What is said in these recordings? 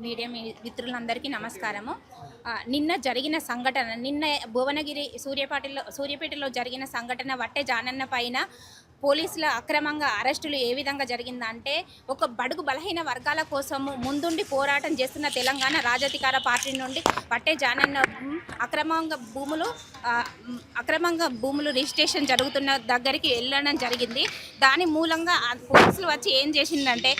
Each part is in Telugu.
మీడియా మిత్రులందరికీ నమస్కారము. నిన్న జరిగిన సంఘటన, నిన్న భువనగిరి సూర్యాపేటలో జరిగిన సంఘటన వట్టె జానన్న పైన పోలీసుల అక్రమంగా అరెస్టులు ఏ విధంగా జరిగిందంటే, ఒక బడుగు బలహీన వర్గాల కోసము ముందుండి పోరాటం చేస్తున్న తెలంగాణ రాజాధికార పార్టీ నుండి వట్టె జానన్న అక్రమంగా భూములు రిజిస్ట్రేషన్ జరుగుతున్న దగ్గరికి వెళ్ళడం జరిగింది. దాని మూలంగా పోలీసులు వచ్చి ఏం చేసిందంటే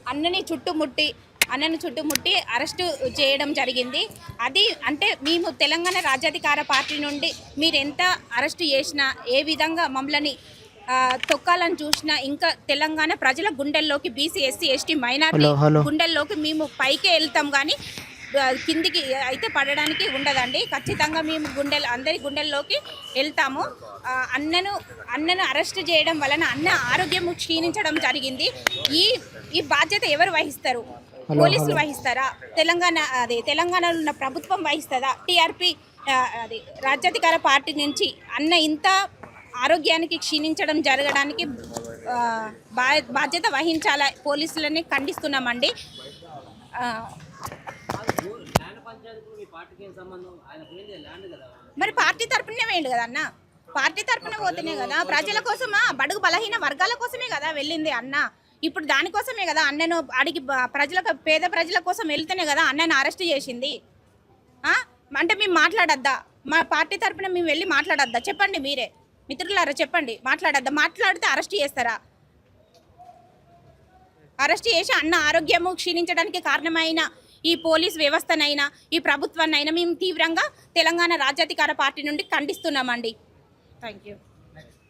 అన్నని చుట్టుముట్టి అరెస్టు చేయడం జరిగింది. అది అంటే మేము తెలంగాణ రాజ్యాధికార పార్టీ నుండి మీరెంత అరెస్టు చేసినా, ఏ విధంగా మమ్మల్ని తొక్కాలని చూసినా, ఇంకా తెలంగాణ ప్రజల గుండెల్లోకి, బీసీ ఎస్సీ ఎస్టీ మైనారిటీ గుండెల్లోకి మేము పైకే వెళ్తాం, కానీ కిందికి అయితే పడడానికి ఉండదండి. ఖచ్చితంగా మేము అందరి గుండెల్లోకి వెళ్తాము. అన్నను అరెస్ట్ చేయడం వలన అన్న ఆరోగ్యం క్షీణించడం జరిగింది. ఈ బాధ్యత ఎవరు వహిస్తారు? పోలీసులు వహిస్తారా? తెలంగాణలో ఉన్న ప్రభుత్వం వహిస్తుందా? టీఆర్పీ రాజ్యాధికార పార్టీ నుంచి అన్న ఇంత ఆరోగ్యానికి క్షీణించడం జరగడానికి బాధ్యత వహించాలా? పోలీసులని ఖండిస్తున్నామండి. మరి పార్టీ తరపునే వేయండి కదా అన్న, పార్టీ తరపున పోతేనే కదా, ప్రజల కోసమా, బడుగు బలహీన వర్గాల కోసమే కదా వెళ్ళింది అన్న. ఇప్పుడు దానికోసమే కదా అన్నను అడిగి పేద ప్రజల కోసం వెళ్తేనే కదా అన్నను అరెస్ట్ చేసింది. అంటే మేము మాట్లాడద్దా? మా పార్టీ తరపున మేము వెళ్ళి మాట్లాడద్దా? చెప్పండి, మీరే మిత్రులారా చెప్పండి, మాట్లాడద్దా? మాట్లాడితే అరెస్ట్ చేస్తారా? అరెస్ట్ చేసి అన్న ఆరోగ్యము క్షీణించడానికి కారణమైన ఈ పోలీస్ వ్యవస్థనైనా, ఈ ప్రభుత్వాన్నైనా మేము తీవ్రంగా తెలంగాణ రాజ్యాధికార పార్టీ నుండి ఖండిస్తున్నామండి. Thank you.